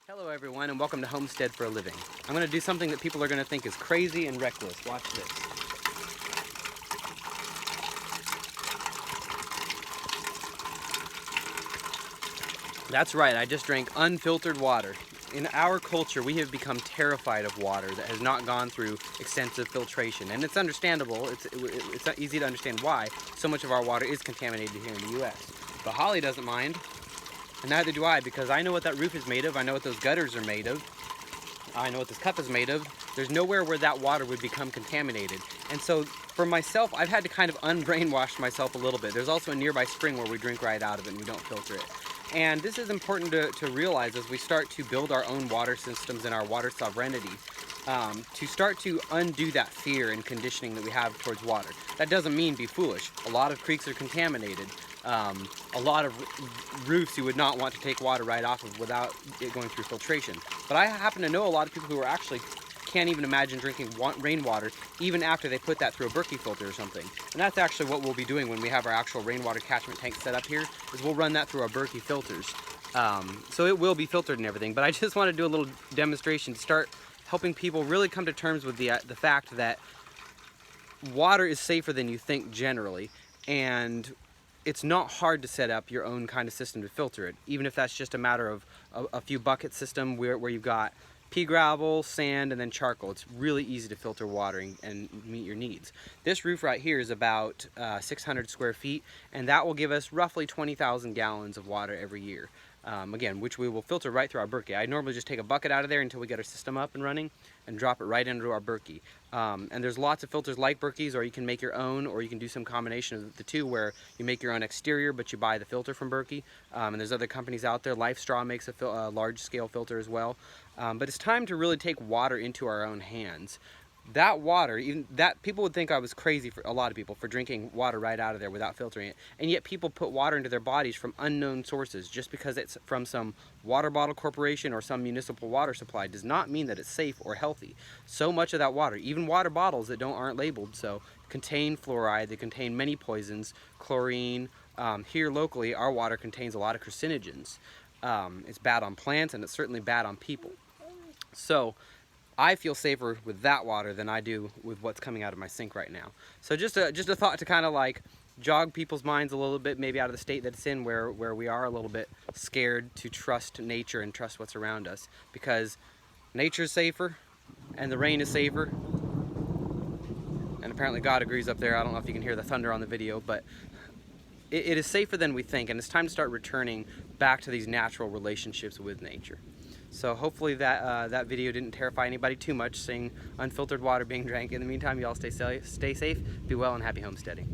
Hello everyone and welcome to Homestead for a Living. I'm going to do something that people are going to think is crazy and reckless. Watch this. That's right, I just drank unfiltered water. In our culture, we have become terrified of water that has not gone through extensive filtration. And it's understandable, it's easy to understand why so much of our water is contaminated here in the US. But Holly doesn't mind, and neither do I, because I know what that roof is made of, I know what those gutters are made of, I know what this cup is made of. There's nowhere where that water would become contaminated. And so for myself, I've had to kind of unbrainwash myself a little bit. There's also a nearby spring where we drink right out of it and we don't filter it. And this is important to realize as we start to build our own water systems and our water sovereignty, to start to undo that fear and conditioning that we have towards water. That doesn't mean be foolish. A lot of creeks are contaminated. A lot of roofs you would not want to take water right off of without it going through filtration. But I happen to know a lot of people who are actually can't even imagine drinking rainwater even after they put that through a Berkey filter or something. And that's actually what we'll be doing when we have our actual rainwater catchment tank set up here, is we'll run that through our Berkey filters. So it will be filtered and everything, but I just want to do a little demonstration to start helping people really come to terms with the fact that water is safer than you think generally, and it's not hard to set up your own kind of system to filter it, even if that's just a matter of a few bucket system where you've got pea gravel, sand, and then charcoal. It's really easy to filter water and meet your needs. This roof right here is about 600 square feet, and that will give us roughly 20,000 gallons of water every year. Again, which we will filter right through our Berkey. I normally just take a bucket out of there until we get our system up and running and drop it right into our Berkey. And there's lots of filters like Berkey's, or you can make your own, or you can do some combination of the two where you make your own exterior but you buy the filter from Berkey. And there's other companies out there. LifeStraw makes a large scale filter as well. But it's time to really take water into our own hands. That water, even that, people would think I was crazy, for a lot of people, for drinking water right out of there without filtering it. And yet people put water into their bodies from unknown sources. Just because it's from some water bottle corporation or some municipal water supply does not mean that it's safe or healthy. So much of that water, even water bottles that aren't labeled, so contain fluoride, they contain many poisons, chlorine. Here locally, our water contains a lot of carcinogens. It's bad on plants, and it's certainly bad on people. So I feel safer with that water than I do with what's coming out of my sink right now. So just a thought to kind of like jog people's minds a little bit, maybe out of the state that it's in, where we are a little bit scared to trust nature and trust what's around us, because nature's safer and the rain is safer. And apparently God agrees up there. I don't know if you can hear the thunder on the video, but it is safer than we think, and it's time to start returning back to these natural relationships with nature. So hopefully that video didn't terrify anybody too much, seeing unfiltered water being drank. In the meantime, you all stay safe, be well, and happy homesteading.